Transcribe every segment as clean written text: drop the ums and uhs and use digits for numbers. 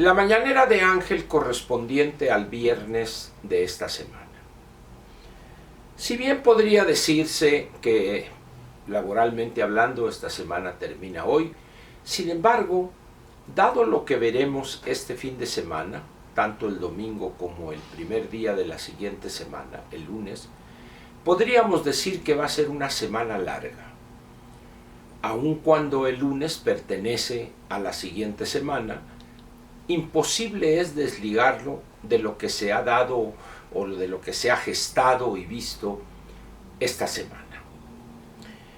La mañanera de Ángel correspondiente al viernes de esta semana. Si bien podría decirse que, laboralmente hablando, esta semana termina hoy, sin embargo, dado lo que veremos este fin de semana, tanto el domingo como el primer día de la siguiente semana, el lunes, podríamos decir que va a ser una semana larga. Aun cuando el lunes pertenece a la siguiente semana, imposible es desligarlo de lo que se ha dado o de lo que se ha gestado y visto esta semana.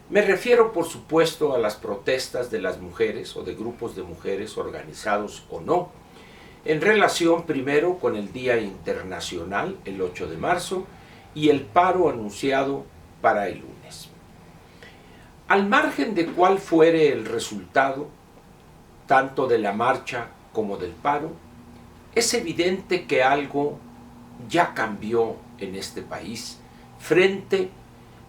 Me refiero, por supuesto, a las protestas de las mujeres o de grupos de mujeres organizados o no, en relación primero con el Día Internacional, el 8 de marzo, y el paro anunciado para el lunes. Al margen de cuál fuere el resultado, tanto de la marcha como del paro, es evidente que algo ya cambió en este país frente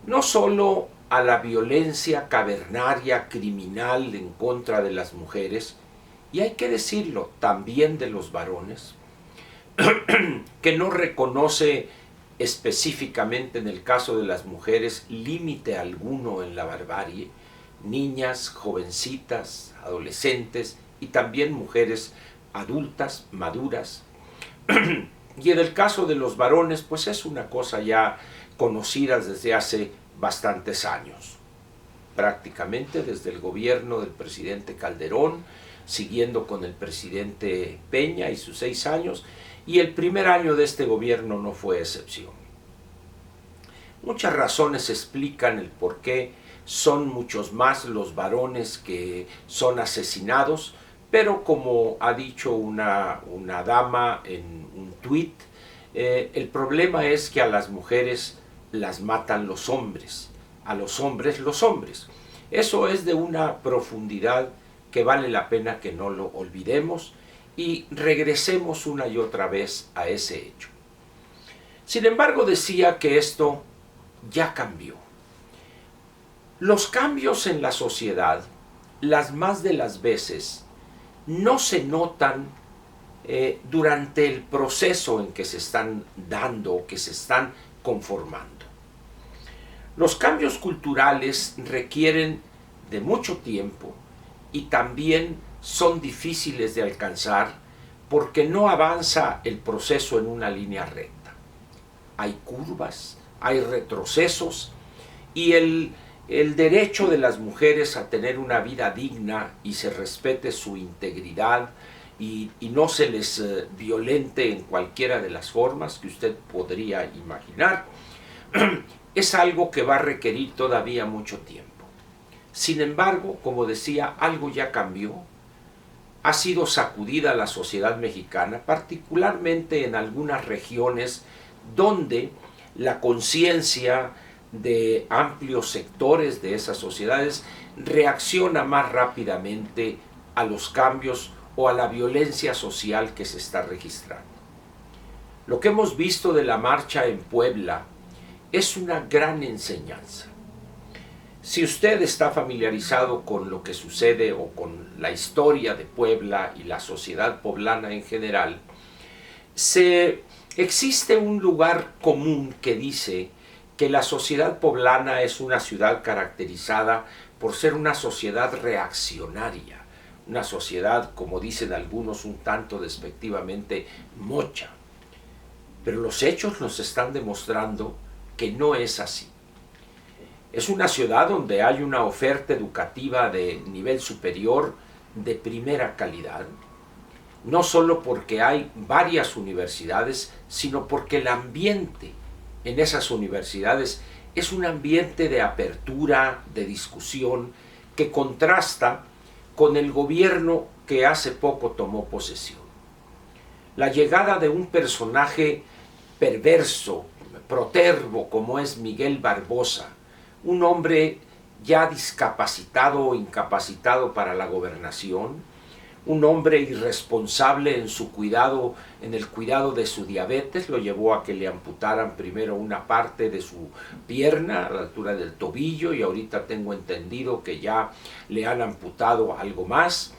no solo a la violencia cavernaria, criminal en contra de las mujeres, y hay que decirlo, también de los varones, que no reconoce específicamente en el caso de las mujeres límite alguno en la barbarie, niñas, jovencitas, adolescentes y también mujeres adultas, maduras. Y en el caso de los varones, pues es una cosa ya conocida desde hace bastantes años, prácticamente desde el gobierno del presidente Calderón, siguiendo con el presidente Peña y sus 6 años, y el primer año de este gobierno no fue excepción. Muchas razones explican el por qué son muchos más los varones que son asesinados, pero como ha dicho una dama en un tuit, el problema es que a las mujeres las matan los hombres, a los hombres los hombres. Eso es de una profundidad que vale la pena que no lo olvidemos y regresemos una y otra vez a ese hecho. Sin embargo, decía que esto ya cambió. Los cambios en la sociedad, las más de las veces, no se notan durante el proceso en que se están dando o que se están conformando. Los cambios culturales requieren de mucho tiempo y también son difíciles de alcanzar porque no avanza el proceso en una línea recta. Hay curvas, hay retrocesos y el derecho de las mujeres a tener una vida digna y se respete su integridad y no se les violente en cualquiera de las formas que usted podría imaginar, es algo que va a requerir todavía mucho tiempo. Sin embargo, como decía, algo ya cambió. Ha sido sacudida la sociedad mexicana, particularmente en algunas regiones donde la conciencia de amplios sectores de esas sociedades reacciona más rápidamente a los cambios o a la violencia social que se está registrando. Lo que hemos visto de la marcha en Puebla es una gran enseñanza. Si usted está familiarizado con lo que sucede o con la historia de Puebla y la sociedad poblana en general, existe un lugar común que dice que la sociedad poblana es una ciudad caracterizada por ser una sociedad reaccionaria, una sociedad, como dicen algunos un tanto despectivamente, mocha. Pero los hechos nos están demostrando que no es así. Es una ciudad donde hay una oferta educativa de nivel superior de primera calidad, no solo porque hay varias universidades, sino porque el ambiente en esas universidades es un ambiente de apertura, de discusión, que contrasta con el gobierno que hace poco tomó posesión. La llegada de un personaje perverso, protervo, como es Miguel Barbosa, un hombre ya discapacitado o incapacitado para la gobernación, un hombre irresponsable en su cuidado, en el cuidado de su diabetes, lo llevó a que le amputaran primero una parte de su pierna a la altura del tobillo y ahorita tengo entendido que ya le han amputado algo más.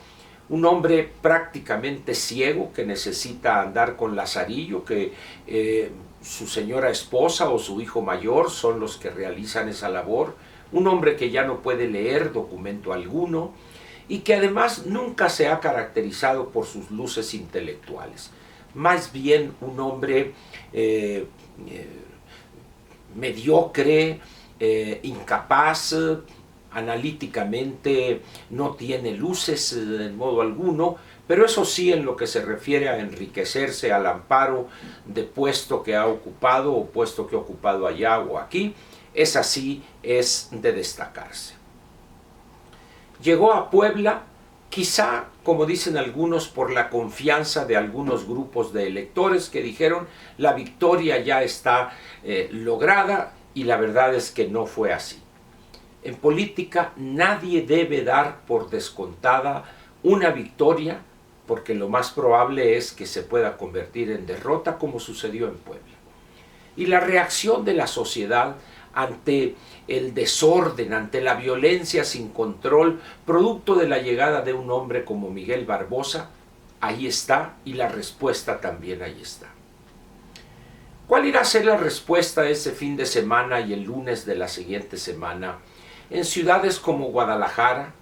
un hombre prácticamente ciego que necesita andar con lazarillo, que su señora esposa o su hijo mayor son los que realizan esa labor, un hombre que ya no puede leer documento alguno y que además nunca se ha caracterizado por sus luces intelectuales, más bien un hombre mediocre, incapaz, analíticamente no tiene luces en modo alguno, pero eso sí, en lo que se refiere a enriquecerse al amparo de puesto que ha ocupado o puesto que ha ocupado allá o aquí, esa sí es de destacarse. Llegó a Puebla, quizá, como dicen algunos, por la confianza de algunos grupos de electores que dijeron la victoria ya está lograda, y la verdad es que no fue así. En política nadie debe dar por descontada una victoria, porque lo más probable es que se pueda convertir en derrota, como sucedió en Puebla. Y la reacción de la sociedad ante el desorden, ante la violencia sin control, producto de la llegada de un hombre como Miguel Barbosa, ahí está, y la respuesta también ahí está. ¿Cuál irá a ser la respuesta ese fin de semana y el lunes de la siguiente semana en ciudades como Guadalajara,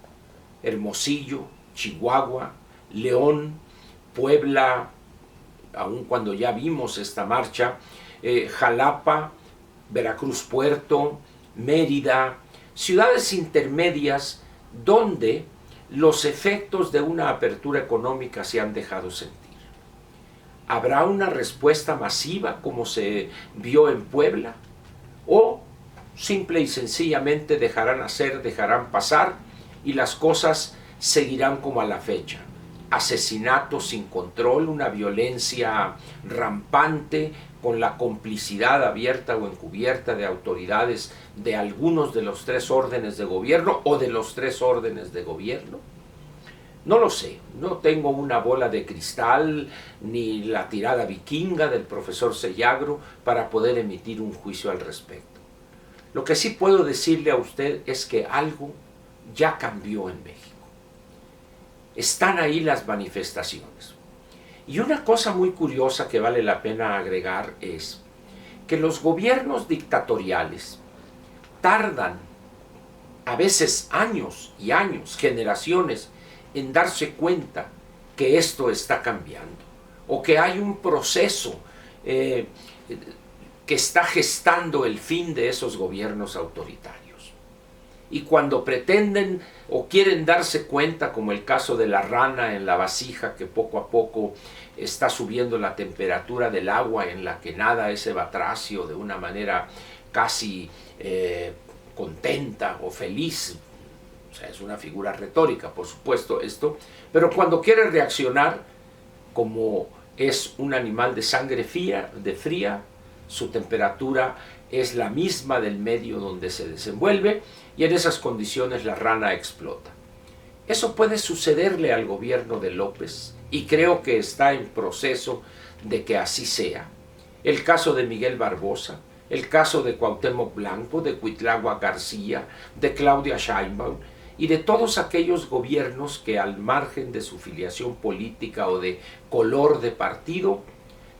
Hermosillo, Chihuahua, León, Puebla, aun cuando ya vimos esta marcha, Jalapa, Veracruz Puerto, Mérida, ciudades intermedias donde los efectos de una apertura económica se han dejado sentir? ¿Habrá una respuesta masiva como se vio en Puebla? ¿O simple y sencillamente dejarán hacer, dejarán pasar y las cosas seguirán como a la fecha? Asesinatos sin control, una violencia rampante con la complicidad abierta o encubierta de autoridades de algunos de los tres órdenes de gobierno o de los tres órdenes de gobierno. No lo sé, no tengo una bola de cristal ni la tirada vikinga del profesor Sellagro para poder emitir un juicio al respecto. Lo que sí puedo decirle a usted es que algo ya cambió en México. Están ahí las manifestaciones. Y una cosa muy curiosa que vale la pena agregar es que los gobiernos dictatoriales tardan a veces años y años, generaciones, en darse cuenta que esto está cambiando o que hay un proceso que está gestando el fin de esos gobiernos autoritarios. Y cuando pretenden o quieren darse cuenta, como el caso de la rana en la vasija, que poco a poco está subiendo la temperatura del agua en la que nada ese batracio de una manera casi contenta o feliz, o sea, es una figura retórica, por supuesto, esto, pero cuando quiere reaccionar, como es un animal de sangre fría, su temperatura es la misma del medio donde se desenvuelve, y en esas condiciones la rana explota. Eso puede sucederle al gobierno de López, y creo que está en proceso de que así sea. El caso de Miguel Barbosa, el caso de Cuauhtémoc Blanco, de Cuitláhuac García, de Claudia Sheinbaum, y de todos aquellos gobiernos que, al margen de su filiación política o de color de partido,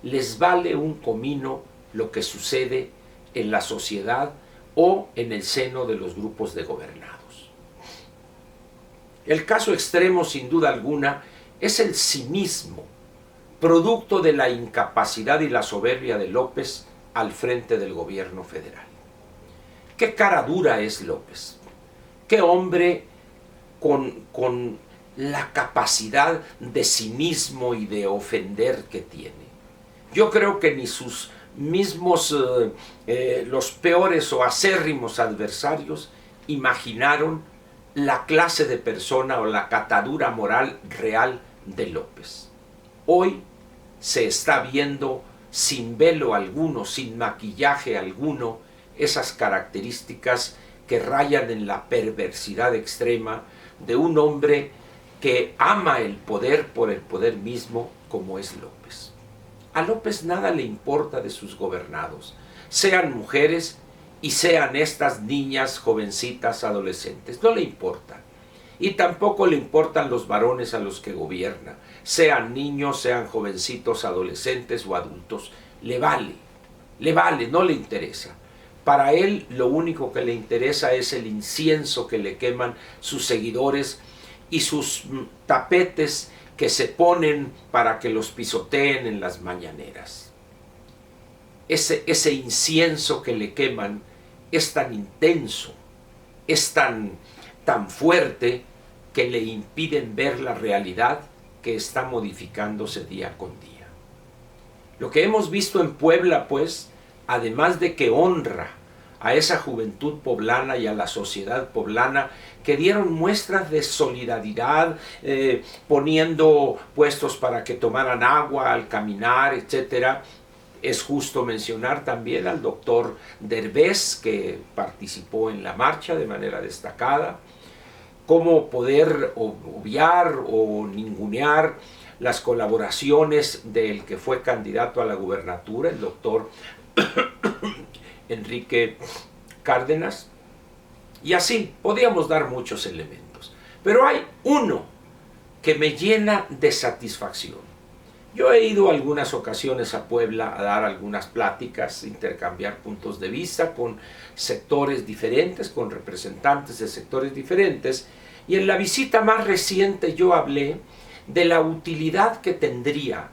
les vale un comino lo que sucede en la sociedad o en el seno de los grupos de gobernados. El caso extremo, sin duda alguna, es el cinismo, producto de la incapacidad y la soberbia de López al frente del gobierno federal. Qué cara dura es López. Qué hombre con la capacidad de cinismo y de ofender que tiene. Yo creo que ni sus mismos, los peores o acérrimos adversarios imaginaron la clase de persona o la catadura moral real de López. Hoy se está viendo sin velo alguno, sin maquillaje alguno, esas características que rayan en la perversidad extrema de un hombre que ama el poder por el poder mismo, como es López. A López nada le importa de sus gobernados, sean mujeres y sean estas niñas, jovencitas, adolescentes, no le importa. Y tampoco le importan los varones a los que gobierna, sean niños, sean jovencitos, adolescentes o adultos. Le vale, no le interesa. Para él lo único que le interesa es el incienso que le queman sus seguidores y sus tapetes que se ponen para que los pisoteen en las mañaneras. Ese incienso que le queman es tan intenso, es tan fuerte, que le impiden ver la realidad que está modificándose día con día. Lo que hemos visto en Puebla, pues, además de que honra a esa juventud poblana y a la sociedad poblana que dieron muestras de solidaridad, poniendo puestos para que tomaran agua al caminar, etc. Es justo mencionar también al doctor Derbez, que participó en la marcha de manera destacada. Cómo poder obviar o ningunear las colaboraciones del que fue candidato a la gubernatura, el doctor Enrique Cárdenas, y así podíamos dar muchos elementos. Pero hay uno que me llena de satisfacción. Yo he ido algunas ocasiones a Puebla a dar algunas pláticas, intercambiar puntos de vista con sectores diferentes, con representantes de sectores diferentes, y en la visita más reciente yo hablé de la utilidad que tendría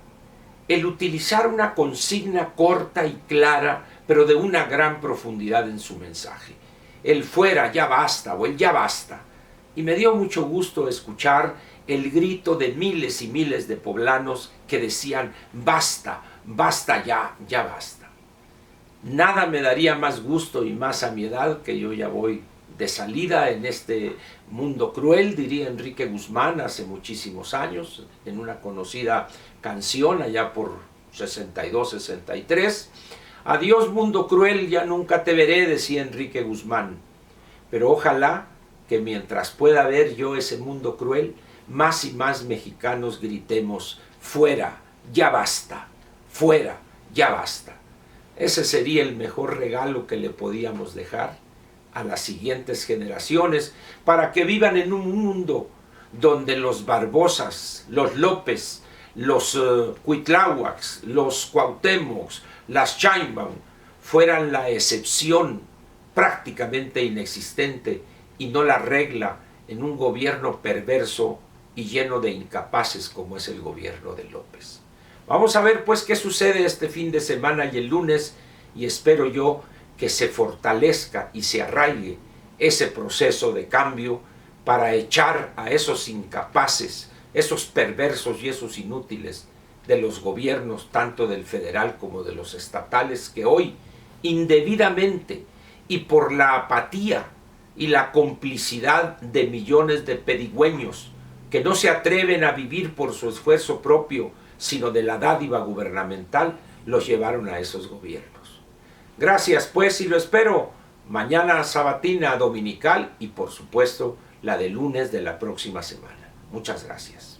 el utilizar una consigna corta y clara, pero de una gran profundidad en su mensaje. El fuera, ya basta, o el ya basta. Y me dio mucho gusto escuchar el grito de miles y miles de poblanos que decían, basta, basta ya, ya basta. Nada me daría más gusto y más a mi edad, que yo ya voy de salida en este mundo cruel, diría Enrique Guzmán hace muchísimos años, en una conocida canción allá por 62, 63. Adiós mundo cruel, ya nunca te veré, decía Enrique Guzmán. Pero ojalá que mientras pueda ver yo ese mundo cruel, más y más mexicanos gritemos, fuera, ya basta, fuera, ya basta. Ese sería el mejor regalo que le podíamos dejar a las siguientes generaciones, para que vivan en un mundo donde los Barbosas, los López, los Cuitláhuacs, los Cuauhtémocs, las Sheinbaum fueran la excepción prácticamente inexistente y no la regla en un gobierno perverso y lleno de incapaces como es el gobierno de López. Vamos a ver pues qué sucede este fin de semana y el lunes, y espero yo que se fortalezca y se arraigue ese proceso de cambio para echar a esos incapaces, esos perversos y esos inútiles de los gobiernos, tanto del federal como de los estatales, que hoy indebidamente y por la apatía y la complicidad de millones de pedigüeños que no se atreven a vivir por su esfuerzo propio, sino de la dádiva gubernamental, los llevaron a esos gobiernos. Gracias pues, y lo espero mañana sabatina dominical y por supuesto la de lunes de la próxima semana. Muchas gracias.